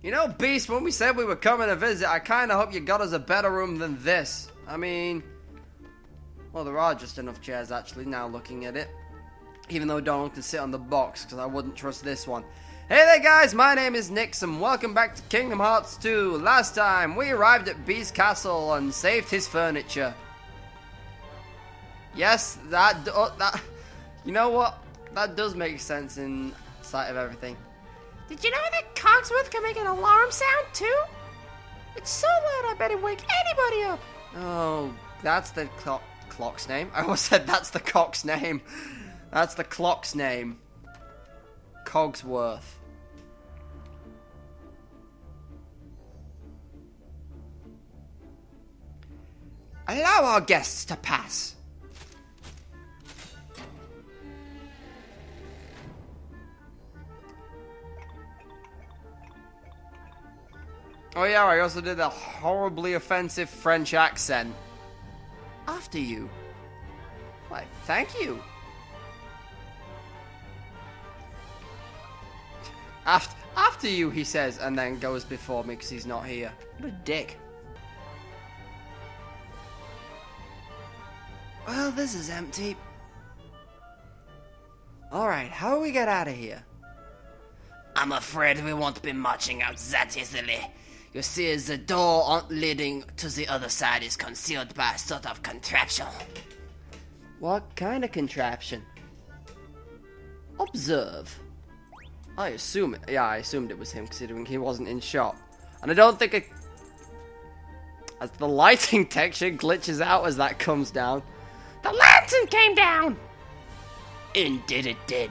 You know, Beast, when we said we were coming to visit, I kind of hope you got us a better room than this. I mean, well, there are just enough chairs, actually, now looking at it. Even though Donald can sit on the box, because I wouldn't trust this one. Hey there, guys, my name is Nix, and welcome back to Kingdom Hearts 2. Last time, we arrived at Beast's castle and saved his furniture. Yes, that, you know what? That does make sense in sight of everything. Did you know that Cogsworth can make an alarm sound too? It's so loud I bet it wake anybody up. Oh, that's the clock's name. I almost said that's the cock's name. That's the clock's name. Cogsworth. Allow our guests to pass. Oh yeah, I also did a horribly offensive French accent. After you. Why, thank you. After you, he says, and then goes before me because he's not here. What a dick. Well, this is empty. Alright, how do we get out of here? I'm afraid we won't be marching out that easily. You see, the door leading to the other side is concealed by a sort of contraption. What kind of contraption? Observe. I assume it. Yeah, I assumed it was him, considering he wasn't in shot. And I don't think as the lighting texture glitches out as that comes down. The lantern came down! Indeed it did.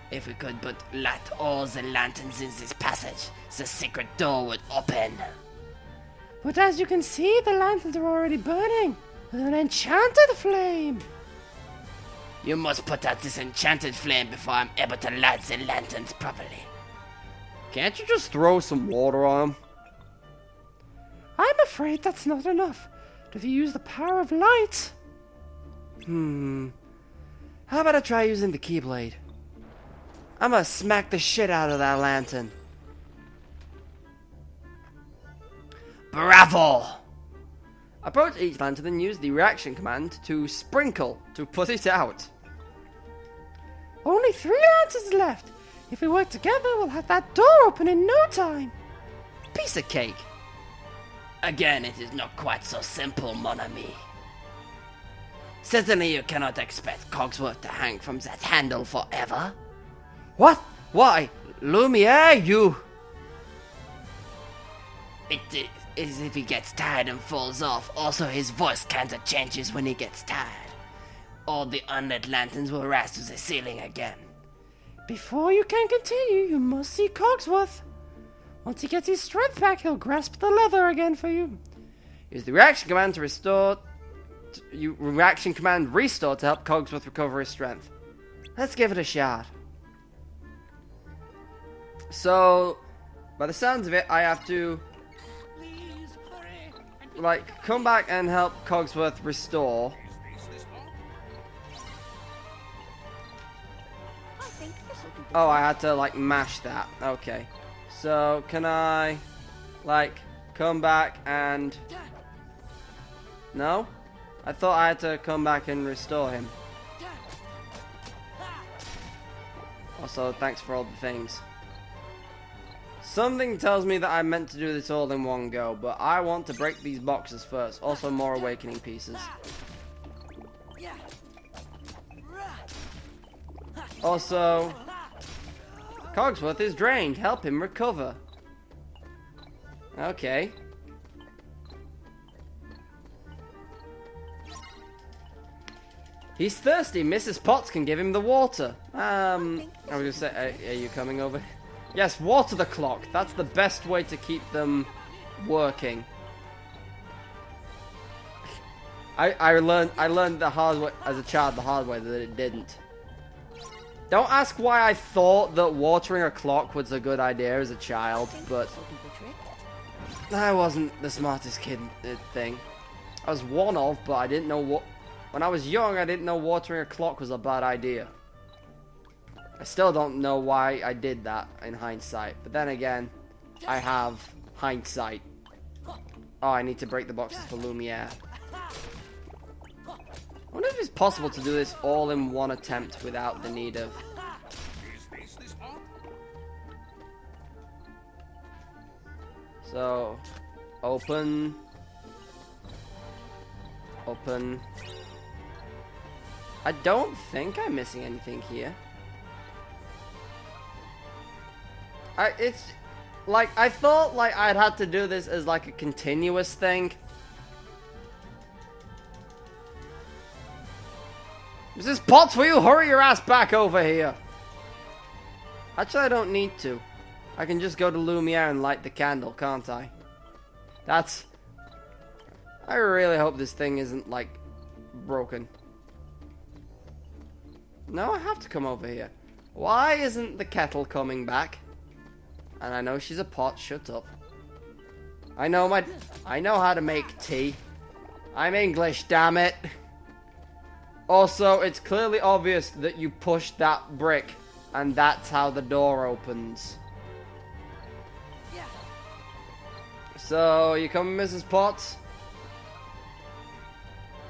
If we could but light all the lanterns in this passage, the secret door would open. But as you can see, the lanterns are already burning with an enchanted flame. You must put out this enchanted flame before I'm able to light the lanterns properly. Can't you just throw some water on them? I'm afraid that's not enough. If you use the power of light... How about I try using the Keyblade? I'm gonna smack the shit out of that lantern. Bravo! Approach each lantern and use the reaction command to sprinkle to put it out. Only 3 lanterns left. If we work together, we'll have that door open in no time. Piece of cake. Again, it is not quite so simple, mon ami. Certainly you cannot expect Cogsworth to hang from that handle forever. What? Why? Lumiere, you... It is if he gets tired and falls off. Also, his voice kinda changes when he gets tired. All the unlit lanterns will rise to the ceiling again. Before you can continue, you must see Cogsworth. Once he gets his strength back, he'll grasp the lever again for you. Use the reaction command to restore... reaction command restore to help Cogsworth recover his strength. Let's give it a shot. So, by the sounds of it, I have to... like, come back and help Cogsworth restore. Oh, I had to, like, mash that. Okay. So, can I, like, come back and... No? I thought I had to come back and restore him. Also, thanks for all the things. Something tells me that I'm meant to do this all in one go, but I want to break these boxes first. Also, more awakening pieces. Also, Cogsworth is drained. Help him recover. Okay. He's thirsty. Mrs. Potts can give him the water. I was gonna say, are you coming over? Yes, water the clock. That's the best way to keep them working. I learned the hard way as a child, the hard way, that it didn't. Don't ask why I thought that watering a clock was a good idea as a child, but I wasn't the smartest kid thing. I was one of, but I didn't know what. When I was young, I didn't know watering a clock was a bad idea. I still don't know why I did that in hindsight. But then again, I have hindsight. Oh, I need to break the boxes for Lumiere. I wonder if it's possible to do this all in one attempt without the need of... So, open. Open. I don't think I'm missing anything here. It's like I thought like I'd had to do this as like a continuous thing. Mrs. Potts, will you hurry your ass back over here? Actually, I don't need to. I can just go to Lumiere and light the candle, can't I? That's... I really hope this thing isn't, like, broken. No, I have to come over here. Why isn't the kettle coming back? And I know she's a pot, shut up. I know how to make tea. I'm English, damn it. Also, it's clearly obvious that you push that brick, and that's how the door opens. So, you coming, Mrs. Potts?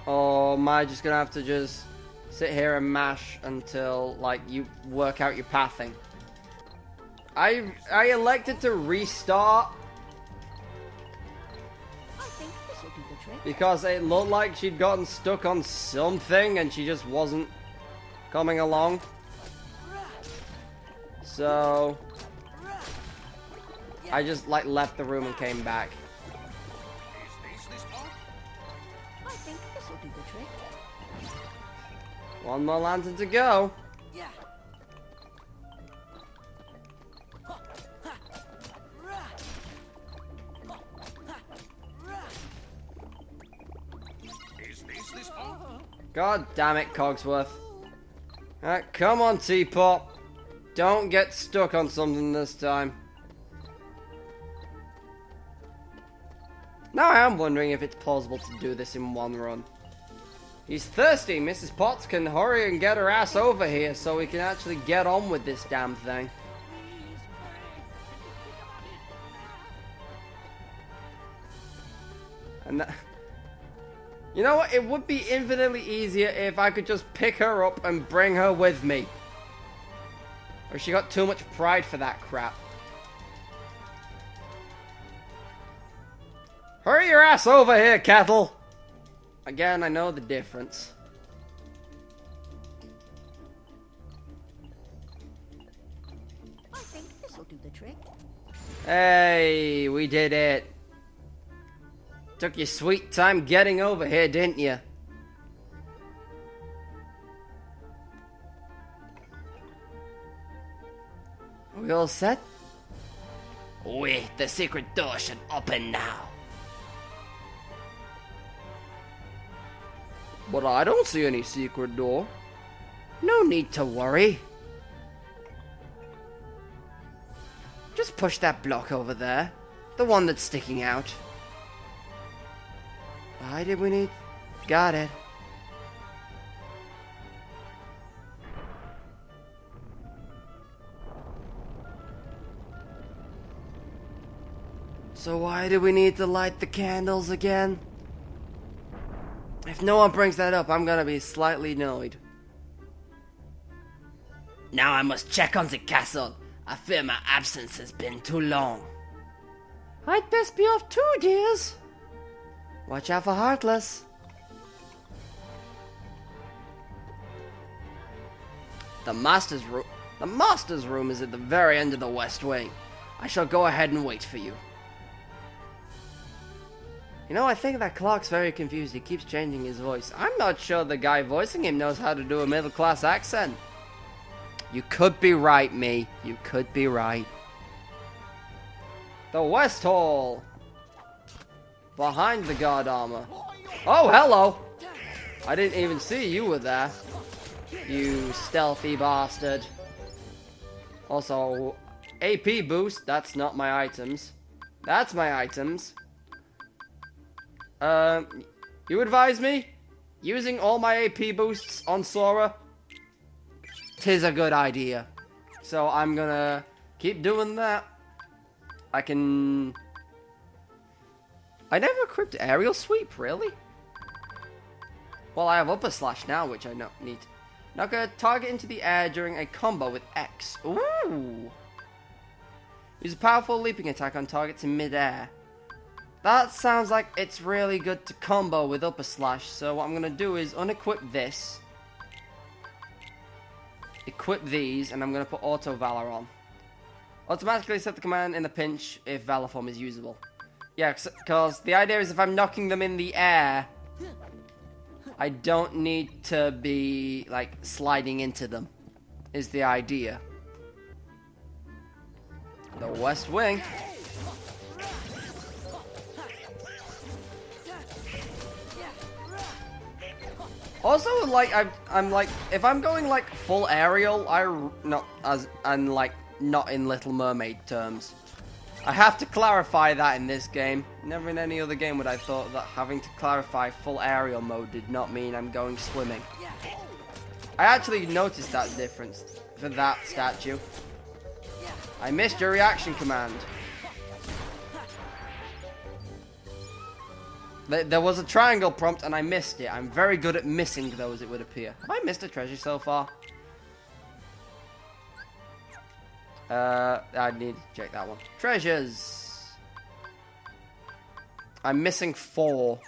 Or am I just gonna have to just sit here and mash until, like, you work out your pathing? I elected to restart because it looked like she'd gotten stuck on something and she just wasn't coming along. So I just like left the room and came back. I think this will do the trick. One more lantern to go. God damn it, Cogsworth. Alright, come on, Teapot. Don't get stuck on something this time. Now I am wondering if it's plausible to do this in one run. He's thirsty. Mrs. Potts can hurry and get her ass over here so we can actually get on with this damn thing. And that... You know what? It would be infinitely easier if I could just pick her up and bring her with me. Or she got too much pride for that crap. Hurry your ass over here, Kettle! Again, I know the difference. I think this will do the trick. Hey, we did it. Took your sweet time getting over here, didn't you? Are we all set? Wait, the secret door should open now. But I don't see any secret door. No need to worry. Just push that block over there. The one that's sticking out. Why did we need... Got it. So why do we need to light the candles again? If no one brings that up, I'm gonna be slightly annoyed. Now I must check on the castle. I fear my absence has been too long. I'd best be off too, dears. Watch out for Heartless. The master's room is at the very end of the west wing. I shall go ahead and wait for you. You know, I think that Clark's very confused. He keeps changing his voice. I'm not sure the guy voicing him knows how to do a middle-class accent. You could be right, me. You could be right. The West Hall. Behind the guard armor. Oh, hello. I didn't even see you were there. You stealthy bastard. Also, AP boost. That's not my items. That's my items. You advise me? Using all my AP boosts on Sora? 'Tis a good idea. So I'm gonna keep doing that. I can... I never equipped aerial sweep, really? Well, I have upper slash now, which I don't need. Knock a target into the air during a combo with X. Ooh! Use a powerful leaping attack on targets in mid-air. That sounds like it's really good to combo with upper slash, so what I'm going to do is unequip this. Equip these, and I'm going to put Auto Valor on. Automatically set the command in the pinch if Valor form is usable. Yeah, because the idea is if I'm knocking them in the air, I don't need to be, like, sliding into them, is the idea. The West Wing. Also, like, I'm like, if I'm going like full aerial, not in Little Mermaid terms. I have to clarify that in this game. Never in any other game would I thought that having to clarify full aerial mode did not mean I'm going swimming. I actually noticed that difference for that statue. I missed your reaction command. There was a triangle prompt and I missed it. I'm very good at missing those, it would appear. Have I missed a treasure so far? I need to check that one. Treasures! I'm missing 4.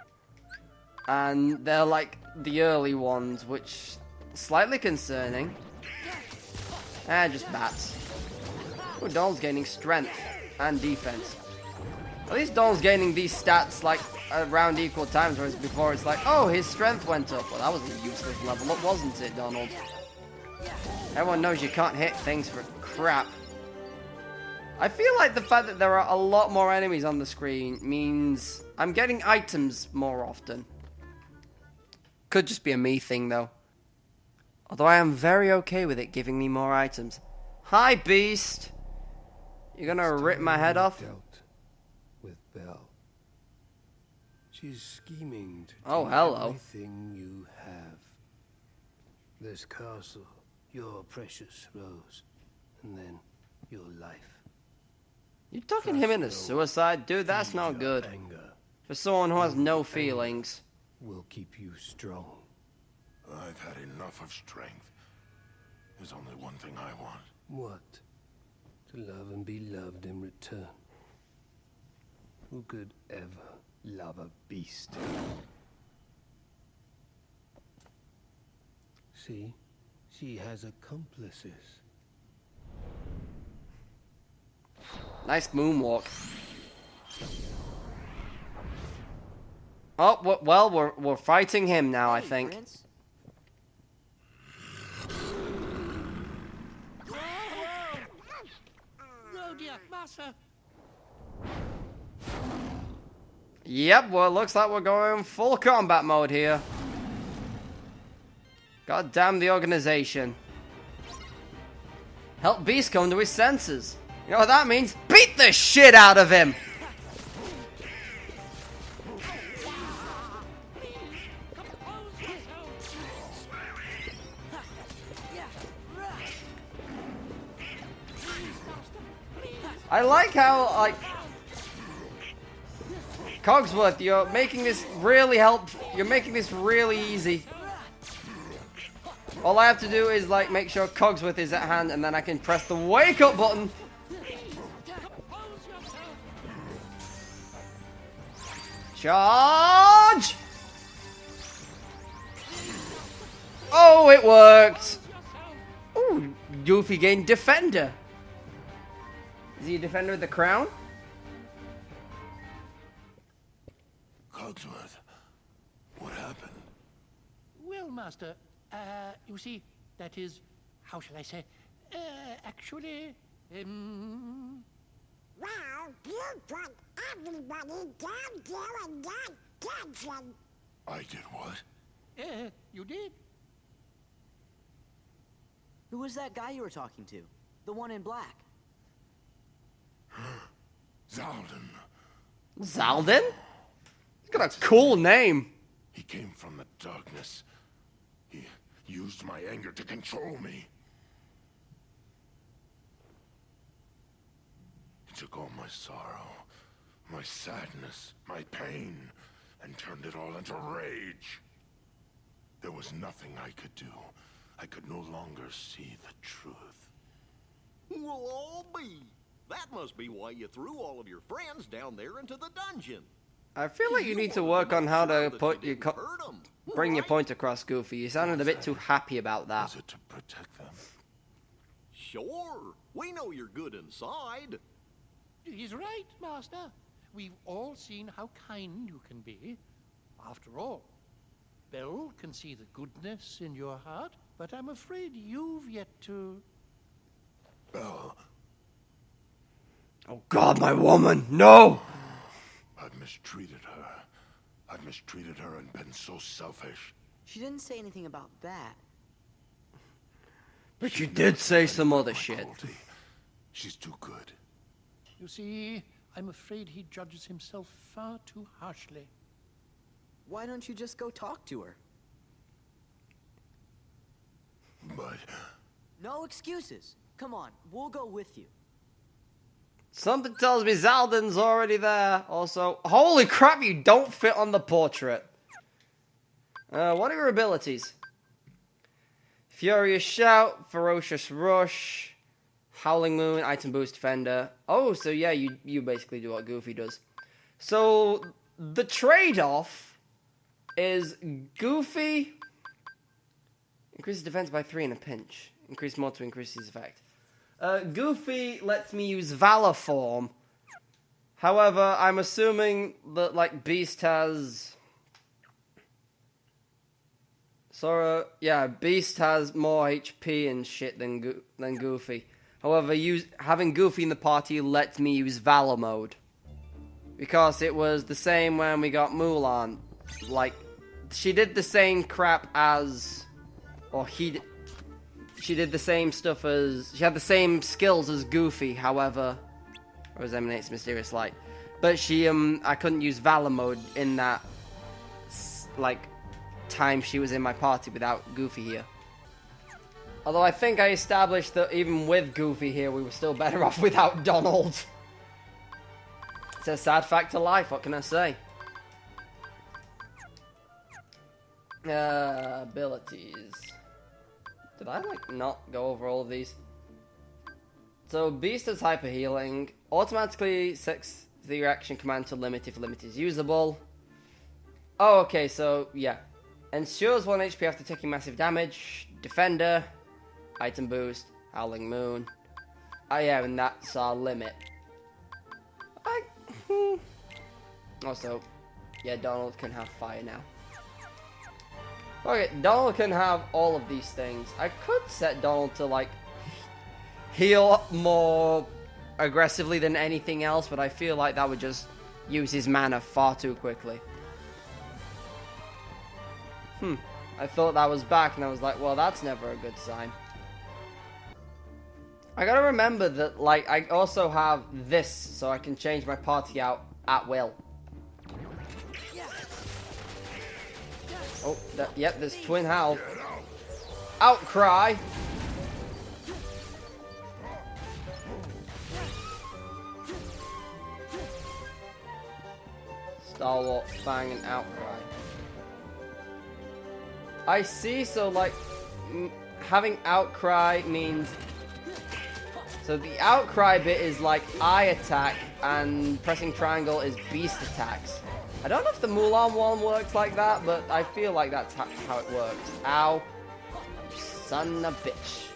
And they're like the early ones, which is slightly concerning. Just bats. Ooh, Dawn's gaining strength and defense. At least Dawn's gaining these stats like around equal times, whereas before it's like, oh, his strength went up. Well, that was a useless level up, wasn't it, Donald? Everyone knows you can't hit things for crap. I feel like the fact that there are a lot more enemies on the screen means I'm getting items more often. Could just be a me thing, though. Although I am very okay with it giving me more items. Hi, Beast! You're gonna rip my head off? With Belle. She's scheming to Oh, take hello. everything you have. This castle, your precious Rose, and then your life. You talking him into suicide? Dude, that's not good. Anger For someone who has no feelings. will keep you strong. I've had enough of strength. There's only one thing I want. What? To love and be loved in return. Who could ever love a beast? See? She has accomplices. Nice moonwalk. Oh, well, we're fighting him now, I think. Prince? Oh dear, master. Yep, well, it looks like we're going full combat mode here. God damn the organization. Help Beast come to his senses. You know what that means? Beat the shit out of him! I like how, like, Cogsworth, you're making this really you're making this really easy. All I have to do is, like, make sure Cogsworth is at hand, and then I can press the wake up button. Charge! Oh, it worked! Ooh, Goofy gained Defender. Is he a Defender of the Crown? Cogsworth, what happened? Well, master, you see, that is, how shall I say, actually, Well, you put everybody down there in that dungeon. I did what? you did. Who was that guy you were talking to? The one in black. Zaldin. Zaldin? He's got a cool name. He came from the darkness. He used my anger to control me. took all my sorrow, my sadness, my pain, and turned it all into rage. There was nothing I could do. I could no longer see the truth. We'll all be. That must be why you threw all of your friends down there into the dungeon. I feel like you need to work on how to put your bring your right? point across, Goofy. You sounded a bit too happy about that. Was it to protect them? Sure. We know you're good inside. He's right, Master. We've all seen how kind you can be. After all, Belle can see the goodness in your heart, but I'm afraid you've yet to... Belle, Oh God, my woman, no! I've mistreated her. I've mistreated her and been so selfish. She didn't say anything about that. But you did say some other shit. Cruelty. She's too good. You see, I'm afraid he judges himself far too harshly. Why don't you just go talk to her? But No excuses. Come on, we'll go with you. Something tells me Zaldin's already there. Also, holy crap, you don't fit on the portrait. What are your abilities? Furious Shout, Ferocious Rush, Howling Moon, Item Boost, Defender. Oh, so yeah, you basically do what Goofy does. So, the trade-off is Goofy increases defense by 3 in a pinch. Increase more to increase his effect. Goofy lets me use Valor Form. However, I'm assuming that, like, Beast has... Sora, yeah, Beast has more HP and shit than Goofy. However, having Goofy in the party lets me use Valor Mode. Because it was the same when we got Mulan. Like, she did the same crap as... Or she did the same stuff as... She had the same skills as Goofy, however... Or as Emanates Mysterious Light. But she, I couldn't use Valor Mode in that, like, time she was in my party without Goofy here. Although I think I established that even with Goofy here, we were still better off without Donald. It's a sad fact of life, what can I say? Abilities. Did I, like, not go over all of these? So, Beast has Hyper Healing. Automatically sets the reaction command to limit if limit is usable. Oh, okay, so, yeah. Ensures 1 HP after taking massive damage. Defender. Item Boost. Howling Moon. Oh, yeah, and that's our limit. Also, yeah, Donald can have fire now. Okay, Donald can have all of these things. I could set Donald to, like, heal more aggressively than anything else, but I feel like that would just use his mana far too quickly. I thought that was back, and I was like, well, that's never a good sign. I gotta remember that, like, I also have this, so I can change my party out at will. Oh, yep, there's Twin Howl. Outcry! Stalwart, Fang, and Outcry. I see, so, like, having Outcry means... So the Outcry bit is, like, eye attack, and pressing triangle is beast attacks. I don't know if the Mulan one works like that, but I feel like that's how it works. Ow. Son of a bitch.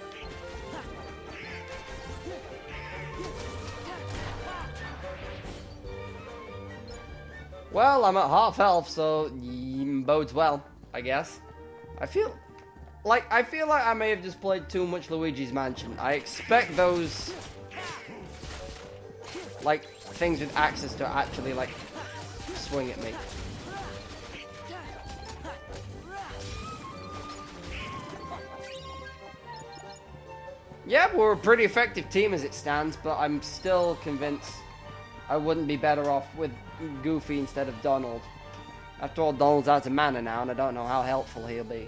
Well, I'm at half health, so bodes well, I guess. I feel like I may have just played too much Luigi's Mansion. I expect those, like, things with access to actually, like, swing at me. Yeah, we're a pretty effective team as it stands, but I'm still convinced I wouldn't be better off with Goofy instead of Donald. After all, Donald's out of mana now, and I don't know how helpful he'll be.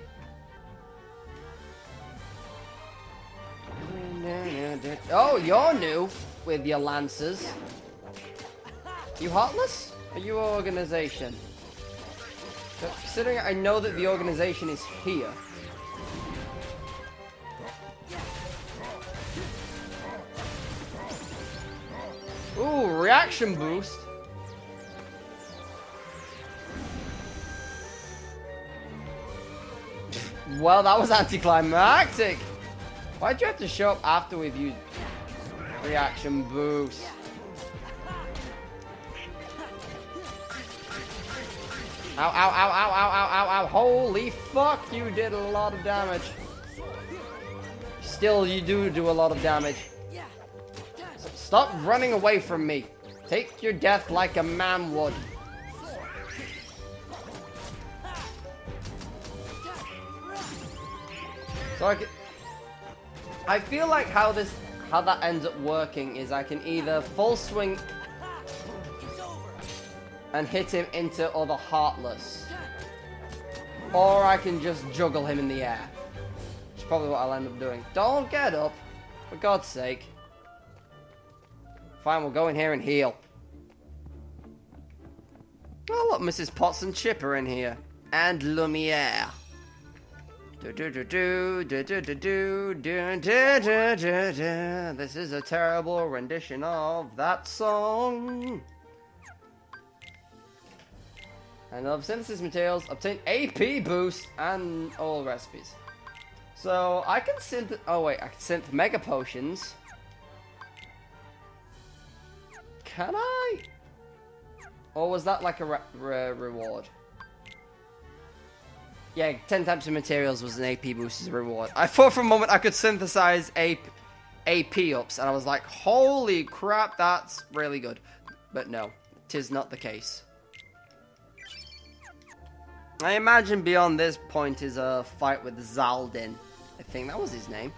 Oh, you're new. with your lancers. You Heartless? Are you organization? So, considering I know that the organization is here. Ooh, reaction boost. Well, that was anticlimactic. Why'd you have to show up after we've used reaction boost? Ow, ow, ow, ow, ow, ow, ow, ow. Holy fuck, you did a lot of damage. Still, you do a lot of damage. Stop running away from me. Take your death like a man would. So I feel like how that ends up working is I can either full swing and hit him into other Heartless, or I can just juggle him in the air. Which is probably what I'll end up doing. Don't get up, for God's sake. Fine, we'll go in here and heal. Oh look, Mrs. Potts and Chip are in here. And Lumiere. This is a terrible rendition of that song. And of synthesis materials, obtain AP boost and all recipes. So I can synth. Oh wait, I can synth mega potions. Can I? Or was that like a reward? Yeah, 10 types of materials was an AP boost as a reward. I thought for a moment I could synthesize AP ups, and I was like, holy crap, that's really good. But no, 'tis not the case. I imagine beyond this point is a fight with Zaldin. I think that was his name.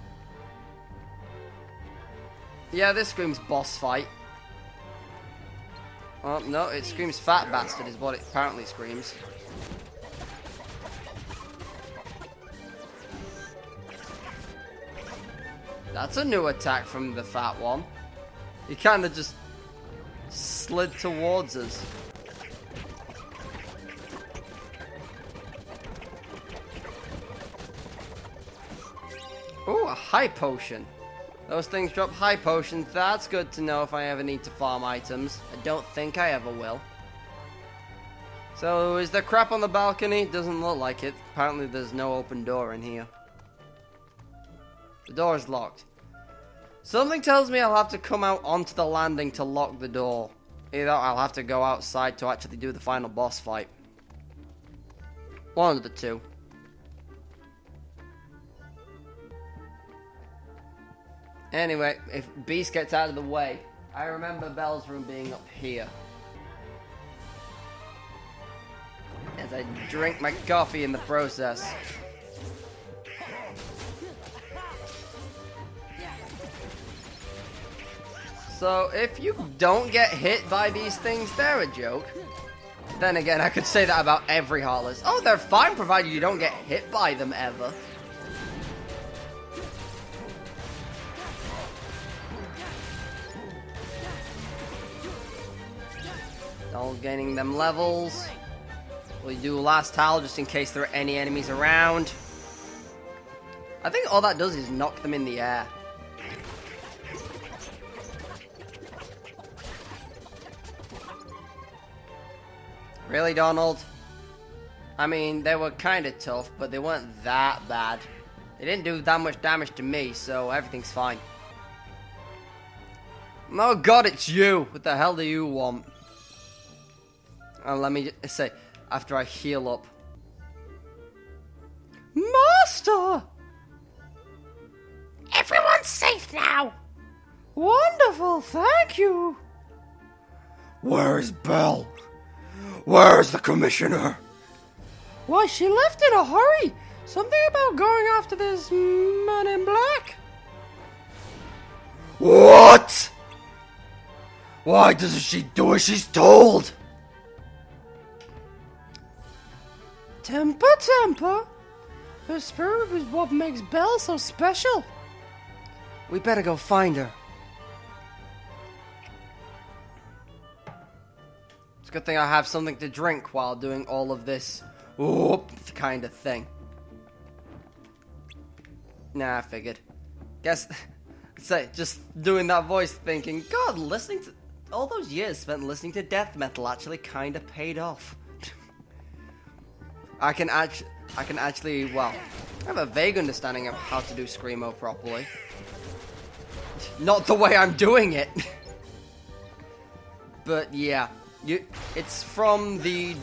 Yeah, this screams boss fight. Oh, no, it screams fat bastard is what it apparently screams. That's a new attack from the fat one. He kind of just slid towards us. Ooh, a high potion. Those things drop high potions. That's good to know if I ever need to farm items. I don't think I ever will. So, is there crap on the balcony? Doesn't look like it. Apparently there's no open door in here. The door is locked. Something tells me I'll have to come out onto the landing to lock the door. Either I'll have to go outside to actually do the final boss fight. One of the two. Anyway, if Beast gets out of the way, I remember Belle's room being up here. As I drink my coffee in the process. So, if you don't get hit by these things, they're a joke. Then again, I could say that about every Heartless. Oh, they're fine provided you don't get hit by them ever. All gaining them levels. We'll do a last towel just in case there are any enemies around. I think all that does is knock them in the air. Really, Donald? I mean, they were kind of tough, but they weren't that bad. They didn't do that much damage to me, so everything's fine. Oh god, it's you! What the hell do you want? Let me just say, after I heal up. Master! Everyone's safe now! Wonderful, thank you! Where's Belle? Where's the commissioner? Why, she left in a hurry! Something about going after this man in black. What? Why doesn't she do as she's told? Temper, temper. Her spirit is what makes Belle so special. We better go find her. It's a good thing I have something to drink while doing all of this whoop kind of thing. Nah, I figured. Guess, say, just doing that voice thinking, God, listening to... all those years spent listening to death metal actually kind of paid off. I can actually, well, I have a vague understanding of how to do Screamo properly. Not the way I'm doing it. But yeah, it's from the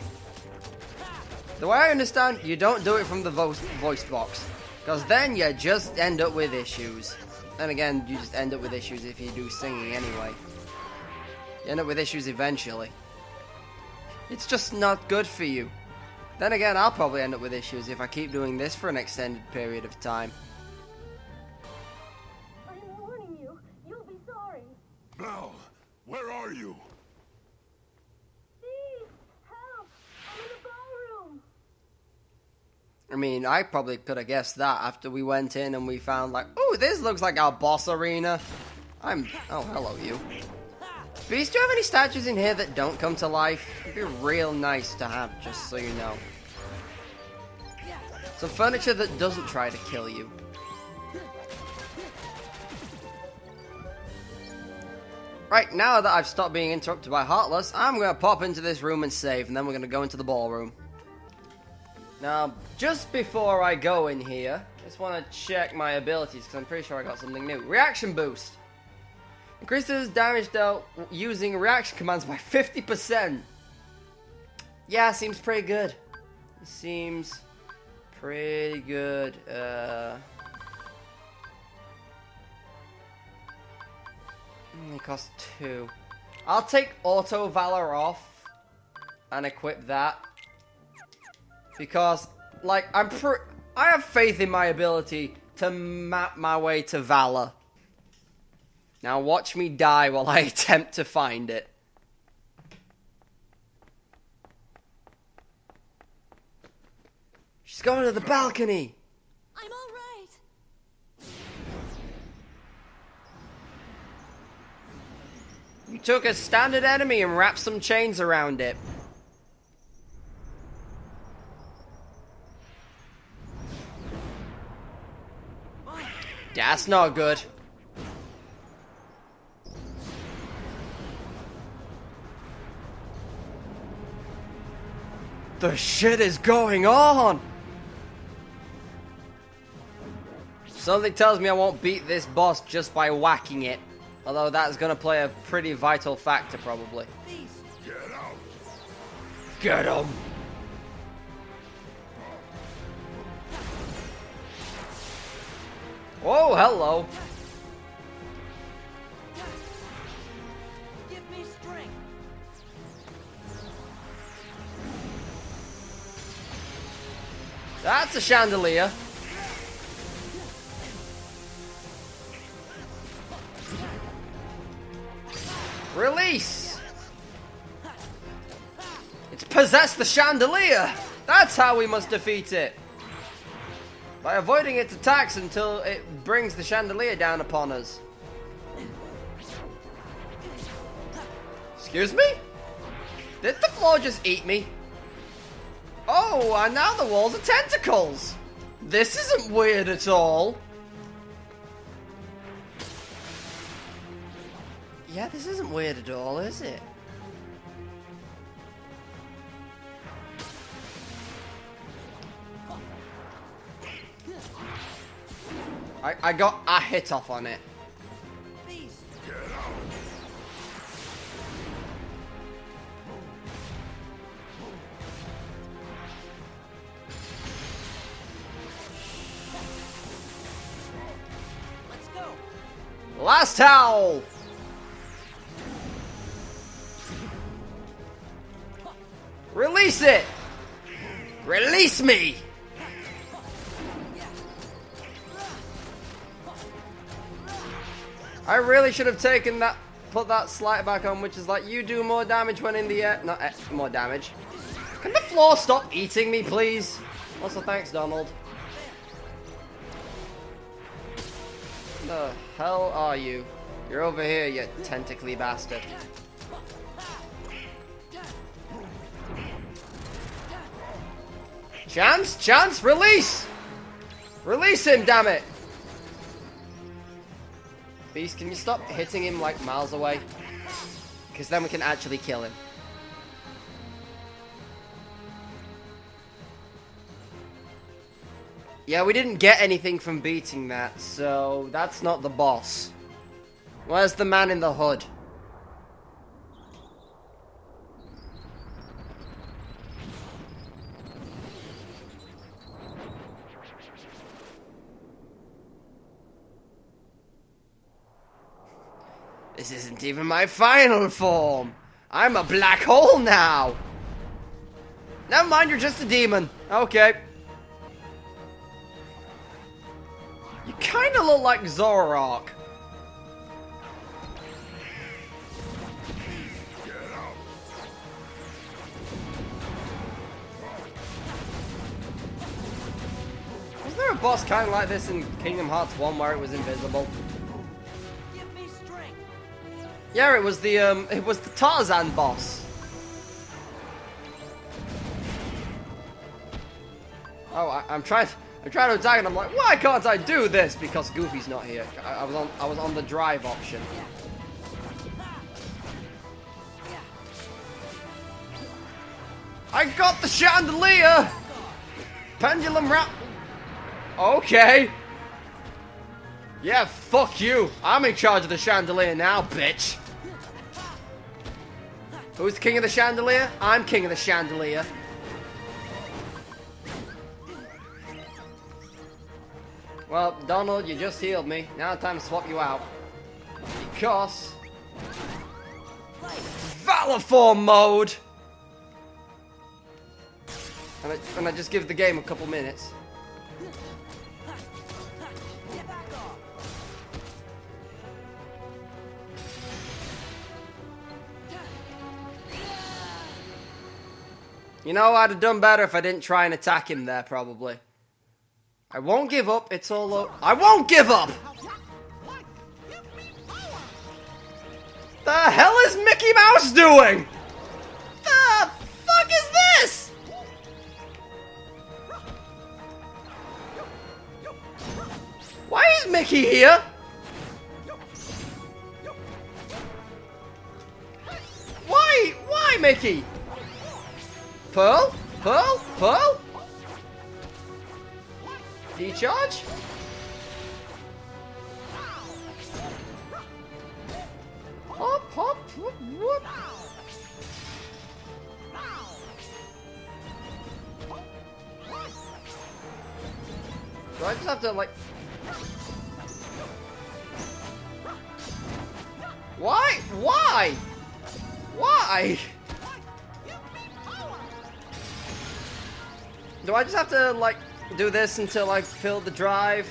way I understand, you don't do it from the voice box. Because then you just end up with issues. And again, you just end up with issues if you do singing anyway. You end up with issues eventually. It's just not good for you. Then again, I'll probably end up with issues if I keep doing this for an extended period of time. I'm warning you. You'll be sorry. Belle, where are you? Please, help. I'm in the ballroom. I mean, I probably could have guessed that after we went in and we found like, oh, this looks like our boss arena. Oh, hello you. Beast, do you have any statues in here that don't come to life? It'd be real nice to have, just so you know. Some furniture that doesn't try to kill you. Right, now that I've stopped being interrupted by Heartless, I'm going to pop into this room and save, and then we're going to go into the ballroom. Now, just before I go in here, I just want to check my abilities, because I'm pretty sure I got something new. Reaction Boost. Increases damage dealt using reaction commands by 50%. Yeah, seems pretty good. Seems pretty good. Only costs 2. I'll take Auto Valor off and equip that. Because, like, I have faith in my ability to map my way to Valor. Now watch me die while I attempt to find it. She's going to the balcony! I'm all right. You took a standard enemy and wrapped some chains around it. That's not good. The shit is going on! Something tells me I won't beat this boss just by whacking it. Although that's gonna play a pretty vital factor, probably. Get out! Get him! Oh, hello! Give me strength. That's a chandelier. Release! It's possessed the chandelier! That's how we must defeat it! By avoiding its attacks until it brings the chandelier down upon us. Excuse me? Did the floor just eat me? Oh, and now the walls are tentacles! This isn't weird at all. Yeah, this isn't weird at all, is it? I got a hit off on it. Let's go. Last howl! Release it! Release me! I really should have taken that, put that slide back on, which is like, you do more damage when in the air. Not more damage. Can the floor stop eating me, please? Also, thanks, Donald. The hell are you? You're over here, you tentacly bastard. Chance, release! Release him, damn it! Beast, can you stop hitting him like miles away? Because then we can actually kill him. Yeah, we didn't get anything from beating that, so that's not the boss. Where's the man in the hood? This isn't even my final form. I'm a black hole now. Never mind, you're just a demon. Okay. You kind of look like Zoroark. Was there a boss kind of like this in Kingdom Hearts 1 where it was invisible? Give me strength. Yeah, it was the Tarzan boss. Oh, I'm trying to attack and I'm like, why can't I do this? Because Goofy's not here. I was on the drive option. I got the chandelier! Pendulum wrap. Okay. Yeah, fuck you. I'm in charge of the chandelier now, bitch. Who's the king of the chandelier? I'm king of the chandelier. Well, Donald, you just healed me. Now it's time to swap you out. Because... Valiform mode! And I just give the game a couple minutes. You know, I'd have done better if I didn't try and attack him there, probably. I won't give up, it's all over. I won't give up! The hell is Mickey Mouse doing? The fuck is this? Why is Mickey here? Why Mickey? Pearl? Pearl? Pearl? Decharge? Hop, hop, whoop, whoop. Do I just have to, like... Why? Why? Why? Do I just have to, like, do this until I fill the drive?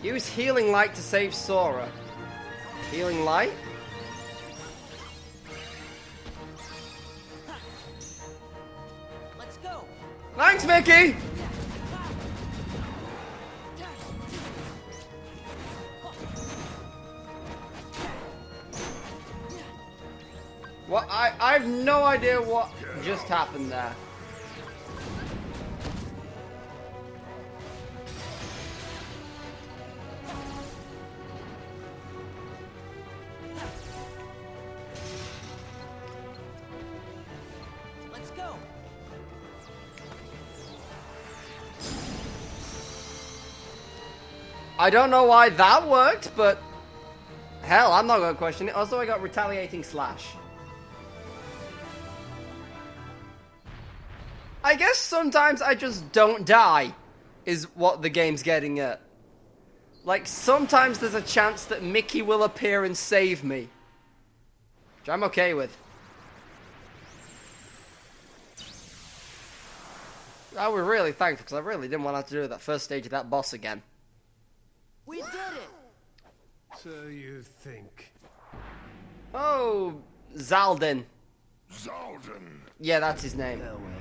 Use Healing Light to save Sora. Healing Light? Let's go. Thanks, Mickey! What? I have no idea what just happened there. Let's go. I don't know why that worked, but hell, I'm not going to question it. Also, I got Retaliating Slash. I guess sometimes I just don't die, is what the game's getting at. Like, sometimes there's a chance that Mickey will appear and save me. Which I'm okay with. I was really thankful, because I really didn't want to have to do that first stage of that boss again. We did it. So you think? Oh, Zaldin. Zaldin. Yeah, that's his name. Oh well.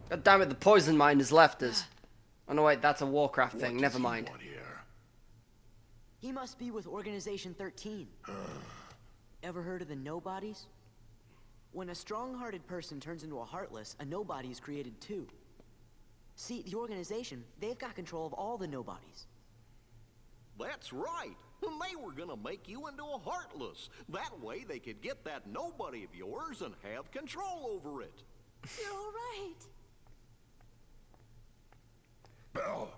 God damn it, the poison mind has left us. Oh no, wait, that's a Warcraft thing. Never mind. He must be with Organization 13. Ever heard of the Nobodies? When a strong-hearted person turns into a Heartless, a Nobody is created too. See, the organization, they've got control of all the nobodies. That's right. They were gonna make you into a Heartless. That way they could get that nobody of yours and have control over it. You're all right. Belle!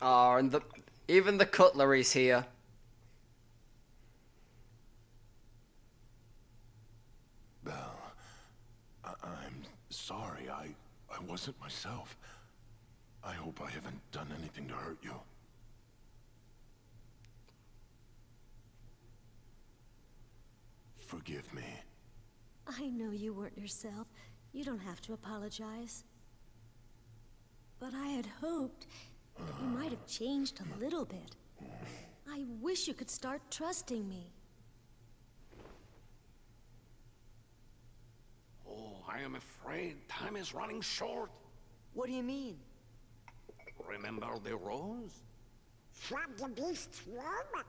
Oh, and even the cutlery's here. Belle, I'm sorry. I wasn't myself. I hope I haven't done anything to hurt you. Forgive me. I know you weren't yourself. You don't have to apologize. But I had hoped that you might have changed a little bit. I wish you could start trusting me. Oh, I am afraid time is running short. What do you mean? Remember the rose? From the beast's room?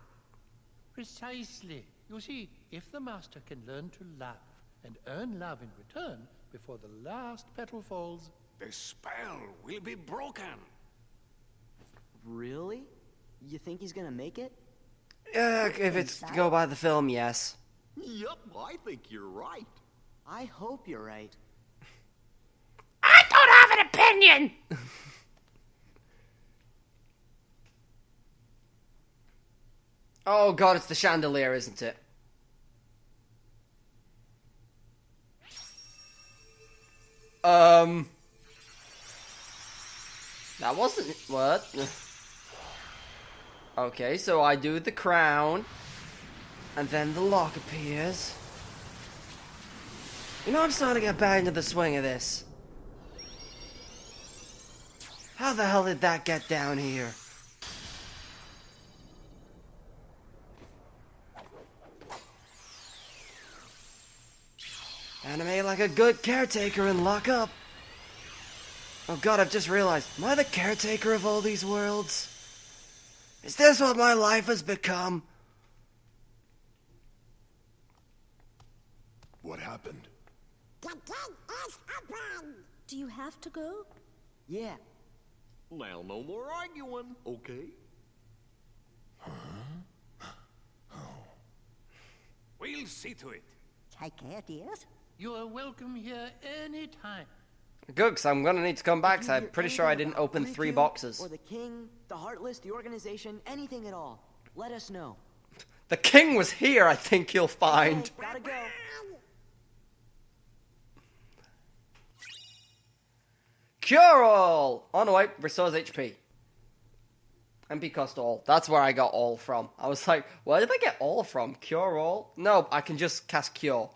Precisely. You see, if the master can learn to love and earn love in return before the last petal falls, The spell will be broken. Really? You think he's gonna make it? If it's to go by the film, yes. Yup, I think you're right. I hope you're right. I don't have an opinion! Oh god, it's the chandelier, isn't it? That wasn't... What? Okay, so I do the crown. And then the lock appears. You know, I'm starting to get back into the swing of this. How the hell did that get down here? Animate like a good caretaker and lock up. Oh god, I've just realized, am I the caretaker of all these worlds? Is this what my life has become? What happened? The gate is open! Do you have to go? Yeah. Now, no more arguing, okay? We'll see to it. Take care, dears. you are welcome here any time. Good, because I'm gonna need to come back, If because you I'm hear pretty sure I anything didn't about open 3 Riku boxes. Or the king, the Heartless, the organization, anything at all. Let us know. The king was here, I think you'll find. Okay, gotta go. Cure all! Oh no, wait, restores HP. MP cost all. That's where I got all from. I was like, where did I get all from? Cure all? No, I can just cast cure.